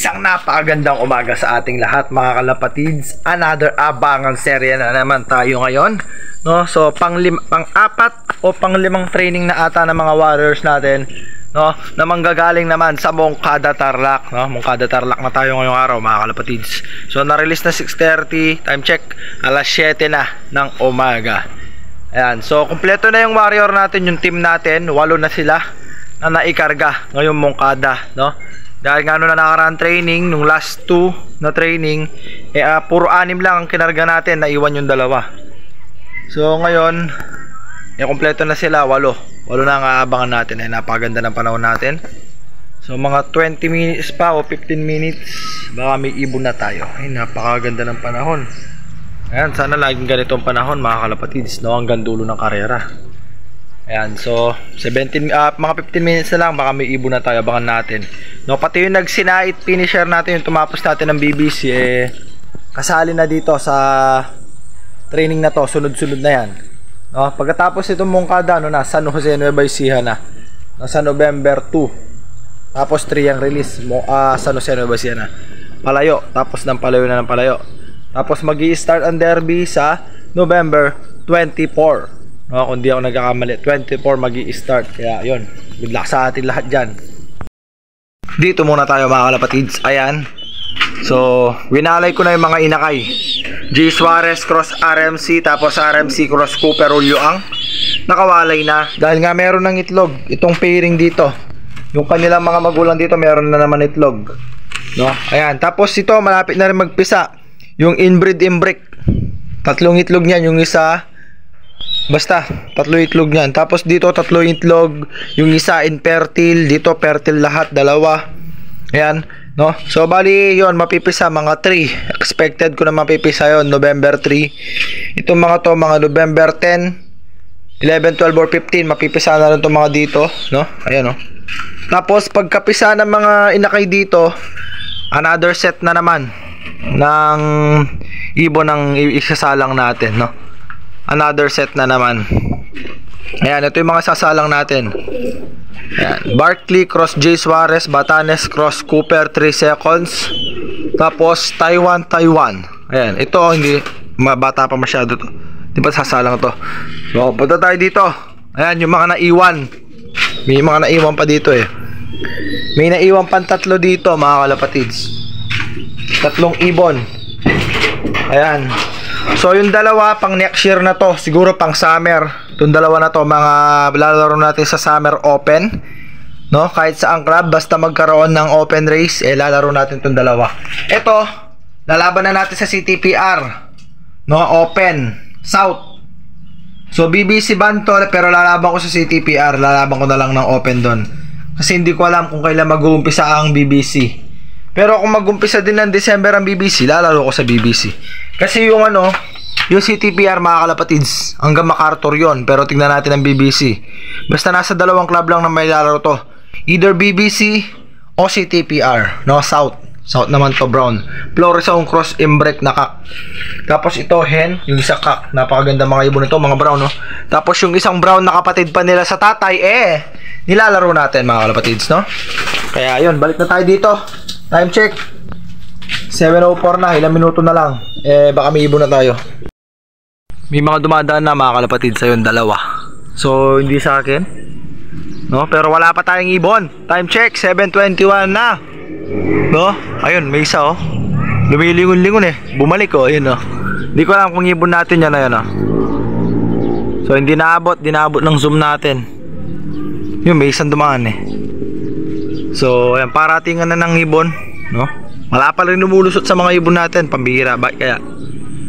Isang napakagandang umaga sa ating lahat mga kalapatids. Another abangang serye na naman tayo ngayon, no? So pang-apat o pang-limang training na ata ng mga warriors natin, no? Na manggagaling naman sa Moncada Tarlac, no? Moncada Tarlac na tayo ngayong araw mga kalapatids. So na-release na 6:30, time check alas 7 na ng umaga. Ayan, so kumpleto na yung warrior natin, yung team natin, 8 na sila na naikarga ngayong Moncada, no? Dahil nga na nakaraan training, nung last 2 na training, puro 6 lang ang kinarga natin, naiwan yung 2. So ngayon, kompleto na sila, 8 na ang aabangan natin. Napakaganda ng panahon natin. So mga 20 minutes pa o 15 minutes, baka may ibon na tayo. Napakaganda ng panahon. Ayan, sana laging ganitong panahon mga kalapatids, no? Hanggang dulo ng karera. Ayan, so mga 15 minutes na lang, baka may ibon na tayo, abangan natin, no? Pati yung nagsinait finisher natin, yung tumapos natin ng BBC, kasali na dito sa training na to, sunod-sunod na yan, no? Pagkatapos itong Moncada, no, na San Jose Nueva Ecija na, nasa November 2, tapos 3 ang release mo, San Jose Nueva Ecija na, Palayo, tapos ng Palayo na ng Palayo, tapos magi-start ang derby sa November 24. No, kung di ako nagkakamali, 24 magi-start. Kaya yun, good luck sa atin lahat dyan. Dito muna tayo mga kalapatids. Ayan, so winalay ko na yung mga inakay. G. Suarez cross RMC, tapos RMC cross Cooper Julio ang nakawalay na. Dahil nga meron ng itlog itong pairing dito. Yung kanilang mga magulang dito meron na naman itlog, no? Ayan, tapos ito malapit na rin magpisa yung inbreed imbreak. 3 itlog niyan, yung isa, basta 3 itlog niyan. Tapos dito 3 itlog, yung isa infertile, dito fertile lahat, 2. Ayan, no? So bali yon, mapipisa mga 3. Expected ko na mapipisa yon November 3. Itong mga to, mga November 10, 11, 12 or 15, mapipisa na rin itong mga dito, no? Ayan, no? Tapos pagkapisa ng mga inakay dito, another set na naman ng ibon ang isasalang natin, no? Another set na naman. Ayan, ito yung mga sasalang natin. Ayan, Barkley cross J. Suarez, Batanes cross Cooper 3 seconds. Tapos Taiwan. Ayan, ito hindi bata pa masyado to. Di ba sasalang to? So, punta tayo dito. Ayan, yung mga naiwan. May mga naiwan pa dito eh. May naiwan pang 3 dito mga kalapatids. 3 ibon. Ayan. So yung 2 pang next year na to, siguro pang summer. Itong 2 na to, mga lalaro natin sa summer open, no? Kahit saang club, basta magkaroon ng open race, lalaro natin itong 2. Ito, lalaban na natin sa CTPR, no? Open South. So BBC ban to, pero lalaban ko sa CTPR. Lalaban ko na lang ng open doon, kasi hindi ko alam kung kailan mag-uumpisa ang BBC. Pero kung mag-umpisa din ng December ang BBC, lalaro ko sa BBC. Kasi yung yung CTPR mga kalapatids, hanggang MacArthur yon. Pero tingnan natin ang BBC. Basta nasa 2 club lang na may lalaro to. Either BBC o CTPR, no? South naman to, brown. Florizone cross imbreak na kak. Tapos ito hen, yung isa kak. Napakaganda mga ibon nito, mga brown, no? Tapos yung isang brown na kapatid pa nila sa tatay, nilalaro natin mga kalapatids, no? Kaya yun, balik na tayo dito. Time check 7:04 na, ilang minuto na lang, baka may ibon na tayo. May mga dumadaan na mga kalapatid sa yun, 2. So hindi sa akin, no? Pero wala pa tayong ibon. Time check 7:21 na, no? Ayun, may isa lumilingon-lingon bumalik ayun, hindi ko alam kung ibon natin yan, ayun. So hindi naabot ng zoom natin. Yun, may isang dumaan So ayan, paratingan na ng ibon, no? Wala pa rin lumulusot sa mga ibon natin, pambihira. Kaya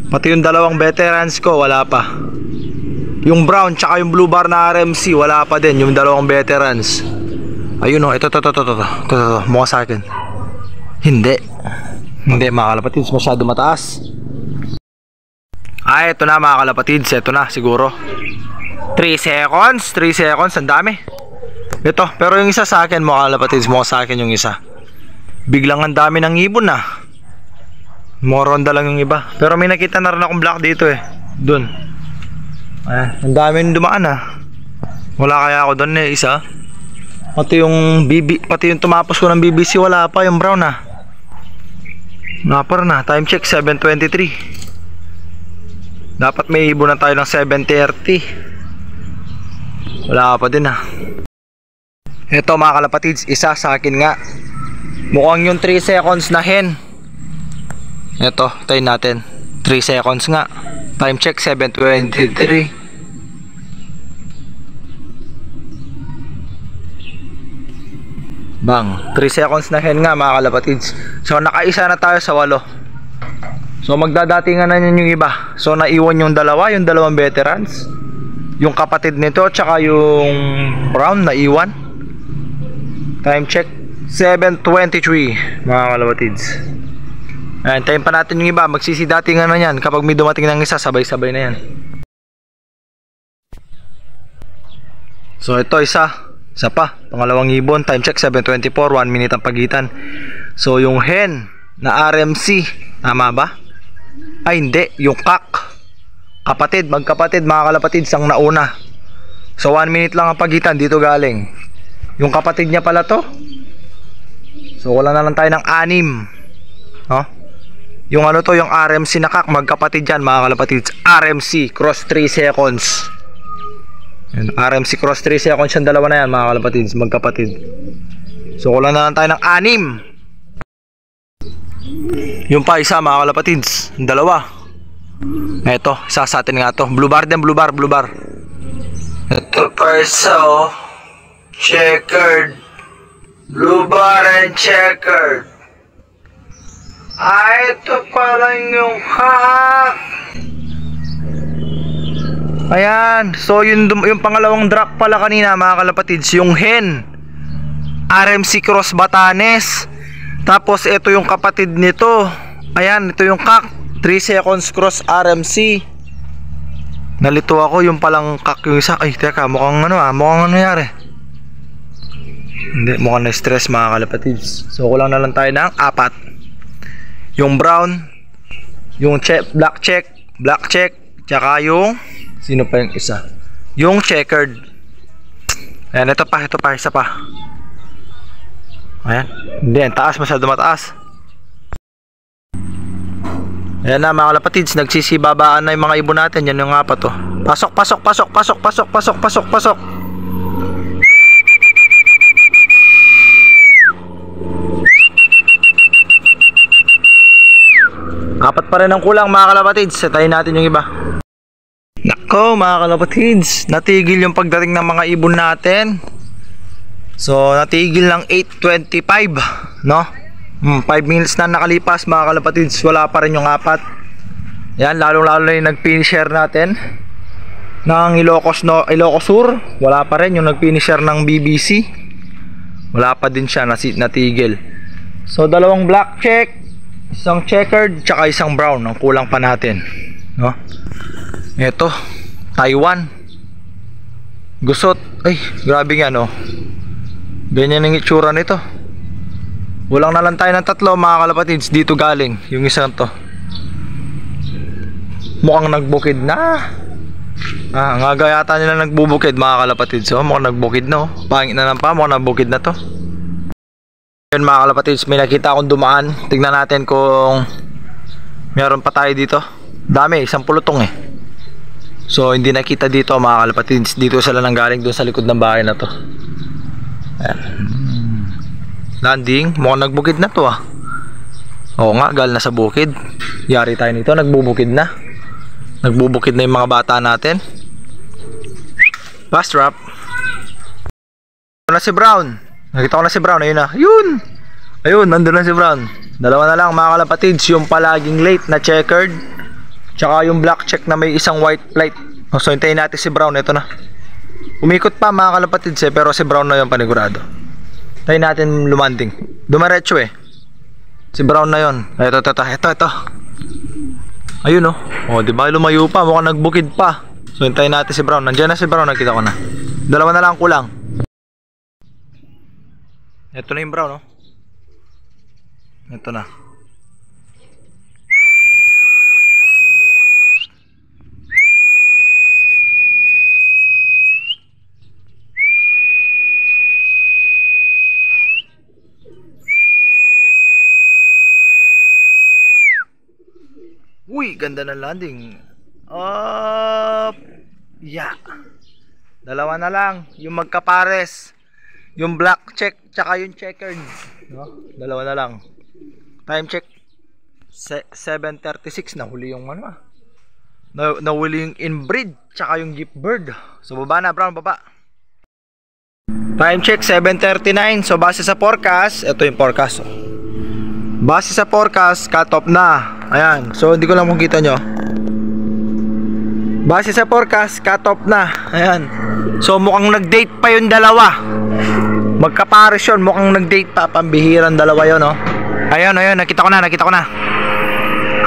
pati yung 2 veterans ko, wala pa. Yung brown tsaka yung blue bar na RMC, wala pa din yung 2 veterans. Ayun, ito mukha sa akin. Hindi mga kalapatids, masyado mataas. Ito na mga kalapatids, ito na siguro 3 seconds, ang dami. Ito, pero yung isa sa akin mga kalapatids, mukha sa akin yung isa. Biglang ang dami ng ibon na. Moronda lang yung iba. Pero may nakita na rin akong black dito Doon. Ang dami yung dumaan Wala kaya ako doon isa. Pati yung tumapos ko ng BBC, wala pa yung brown Napar na. Time check 7:23. Dapat may ibon na tayo ng 7:30. Wala pa din Ito mga kalapatids, isa sa akin nga. Mukhang yung 3 seconds na hen. Ito, tayo natin. 3 seconds nga. Time check 7:23. Bang, 3 seconds na hen nga mga kalapatids. So nakaisa na tayo sa 8. So magdadatingan na yun yung iba. So naiwan yung dalawang veterans. Yung kapatid nito tsaka yung brown naiwan. Time check 7:23 mga kalapatids. Ayan, time pa natin yung iba. Magsisidatingan na yan. Kapag may dumating ng isa, sabay-sabay na yan. So ito isa pa, pangalawang ibon. Time check 7:24, 1 minute ang pagitan. So yung hen na RMC, tama ba? Ay hindi, yung cock. Kapatid, magkapatid mga kalapatids ang nauna. So 1 minute lang ang pagitan, dito galing. Yung kapatid niya pala to. So wala na lang tayo ng 6. Yung ano to, yung RMC na cock, magkapatid yan mga kalapatids. RMC cross 3 seconds. Yan, RMC cross 3 seconds yung dalawa na yan mga kalapatids, magkapatid. So kulang na lang tayo ng 6. Yung pa isa mga kalapatids, dalawa. Eto, isa sa atin nga to. Blue bar din, blue bar. Ito pa isa checkered. Blue bar and checkered. Ito pa lang yung hack. Ayan, so yung pangalawang drop pala kanina mga kalapatids, yung hen RMC Cross Batanes. Tapos ito yung kapatid nito. Ayan, ito yung cock 3 seconds cross RMC. Nalito ako, yung palang cock yung isa. Ay teka, mukhang mukhang nangyari. Hindi, mukhang na-stress mga kalapatids. So kulang na lang tayo ng 4. Yung brown, yung black check, tsaka yung sino pa yung isa? Yung checkered. Ayan, ito pa, isa pa. Ayan, hindi, taas, masyado mataas. Ayan na mga kalapatids, nagsisibabaan na yung mga ibon natin. Yan yung 4 to. Pasok. Apat pa rin ang kulang mga kalapatids. Setayin natin yung iba. Nako mga kalapatids, natigil yung pagdating ng mga ibon natin. So natigil ng 8:25, no? 5 minutes na nakalipas mga kalapatids, wala pa rin yung 4. Yan, lalo na yung nag-finisher natin ng Ilocos Sur, wala pa rin. Yung nag-finisher ng BBC, wala pa din siya, natigil. So dalawang black check, isang checkered, tsaka isang brown ang kulang pa natin, no? Ito, Taiwan gusot. Ay, grabe nga no. Ganyan ang itsura nito. Kulang na lang tayo ng 3 mga kalapatids. Dito galing yung isang to. Mukhang nagbukid na. Nga yata nila nagbubukid mga kalapatids. So mukhang nagbukid no. Pangit na lang pa, mukhang nagbukid na to. Yun mga kalapatids, may nakita akong dumaan. Tignan natin kung meron pa tayo dito. Dami, isang pulutong So hindi nakita dito mga kalapatids. Dito sila nanggaling doon sa likod ng bahay na to. Ayan. Landing, mukhang nagbukid na to Oo nga, galing na sa bukid. Yari tayo nito, nagbubukid na. Nagbubukid na yung mga bata natin. Last drop. Ito na si Brown. Nakita ko na si Brown, ayun na. Ayun, nandun na si Brown. Dalawa na lang mga kalapatids, yung palaging late na checkered, tsaka yung black check na may isang white plate. So hintayin natin si Brown, ito na. Umikot pa mga kalapatids pero si Brown na yung panigurado. Tayo natin lumanding. Dumaretso si Brown na yon. Ito. Ayun diba lumayo pa, mukhang nagbukid pa. So hintayin natin si Brown. Nandiyan na si Brown, nakita ko na. Dalawa na lang kulang. Ito na yung Brown Ito na. Uy, ganda ng landing. Up. Yeah. Dalawa na lang. Yung magkapares. Yung black check, tsaka yung checkered. No? Dalawa na lang. Time check. 7:36. Nahuli yung ano ah. Nahuli yung inbreed, tsaka yung gift bird. So, baba na, Brown, baba. Time check, 7:39. So, base sa forecast, ito yung forecast. Oh. Base sa forecast, cut off na. Ayan. So, hindi ko lang kung kita nyo. Base sa forecast, cut off na. Ayan. So, mukhang nag-date pa yung dalawa. Magkapares yun. Mukhang nag-date pa. Pambihirang dalawa yun, oh. Ayun, ayun. Nakita ko na.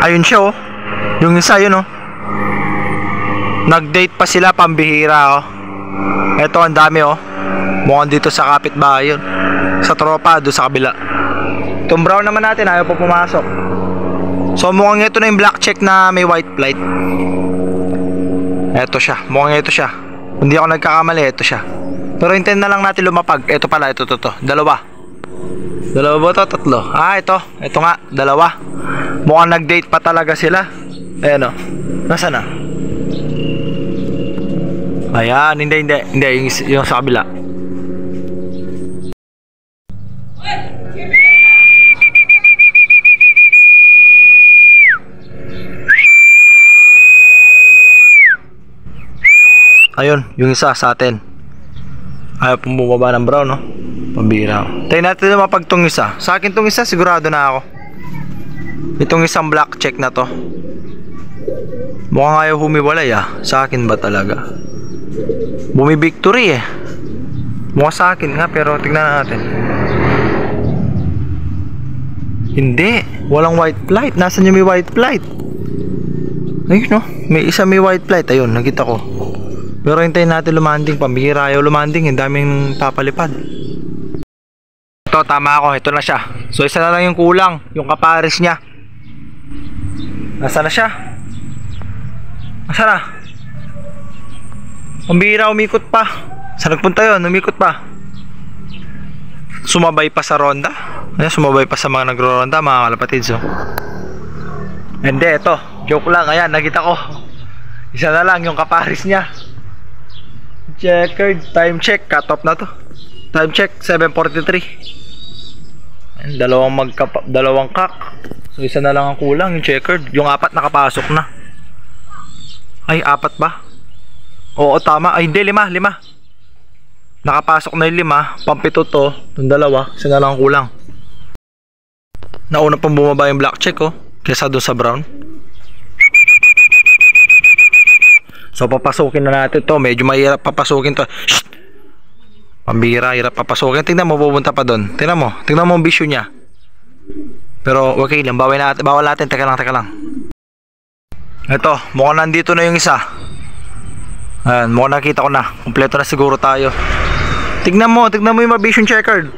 Ayun siya, oh. Yung isa, yun, oh. Nag-date pa sila. Pambihira, oh. Ito, ang dami, oh. Mukhang dito sa kapitbahay yun. Sa tropa, doon sa kabila. Itong brown naman natin, ayaw po pumasok. So, mukhang ito na yung black check na may white flight. Ito siya, mukhang ito siya. Hindi ako nagkakamali, ito siya. Pero hintayin na lang natin lumapag. Ito pala, ito. Dalawa ba ito? Tatlo. Ah, ito nga, dalawa. Mukhang nag-date pa talaga sila. Ayan o, nasaan na? Ayan, hindi yung sa kabila. Ayun, yung isa sa atin. Ayaw pong bumaba ng brown, no? Pambira. Tayo natin na mapagtong isa. Sa akin tong isa, sigurado na ako. Itong isang black check na to. Mukhang ayaw humiwalay ah. Sa akin ba talaga? Bumi-victory eh. Mukhang sa akin nga, pero tignan natin. Hindi. Walang white flight. Nasaan yung may white flight? Ayun no? May isa may white flight. Ayun, nakita ko. Pero hintayin natin lumanding. Pambihira ayaw lumanding. Ang daming papalipad. Ito, tama ako. Ito na siya. So, isa na lang yung kulang. Yung kapares niya. Nasaan na siya? Nasaan na? Pambihira, umikot pa. Saan nagpunta yun? Umikot pa. Sumabay pa sa ronda. Ayan, sumabay pa sa mga nagro-ronda, mga kalapatids. Oh. Hindi, ito. Joke lang. Ayan, nakita ko. Isa na lang yung kapares niya. Checkered, time check, cut off na to. Time check, 7:43. Dalawang kak. So isa na lang ang kulang, yung checkered. Yung apat nakapasok na. Ay, apat ba? Oo, tama. Ay, hindi, lima. Nakapasok na yung 5. Pampito to. Yung dalawa, isa na lang ang kulang. Nauna pang bumaba yung black check, oh. Kesa doon sa brown. So papasukin na natin to. Medyo mahirap papasukin to. Shhh! Pambira, hirap papasukin. Tingnan mo, pupunta pa doon. Tingnan mo ang vision niya. Pero okay lang, bawal natin. Teka lang. Ito, mukhang nandito na yung isa. Ayan, mukhang nakita ko na. Kompleto na siguro tayo. Tingnan mo yung vision checkered.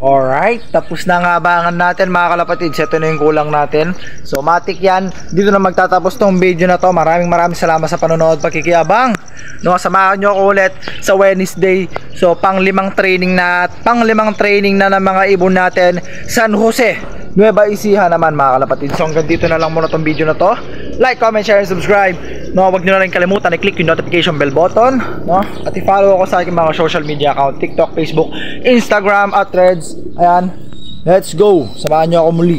Alright, tapos na ang abangan natin mga kalapatids. Ito na yung kulang natin. So matik yan. Dito na magtatapos tong video na to. Maraming salamat sa panonood, pakikiabang. No, samahan nyo ako ulit sa Wednesday. So pang-limang training na ng mga ibon natin. San Jose, Nueva Ecija naman mga kalapatids. So hanggang dito na lang muna tong video na to. Like, comment, share, and subscribe. No, wag nyo na rin kalimutan i-click yung notification bell button, no? At i-follow ako sa aking mga social media account, TikTok, Facebook, Instagram at Threads. Ayan. Let's go. Samahan nyo ako muli.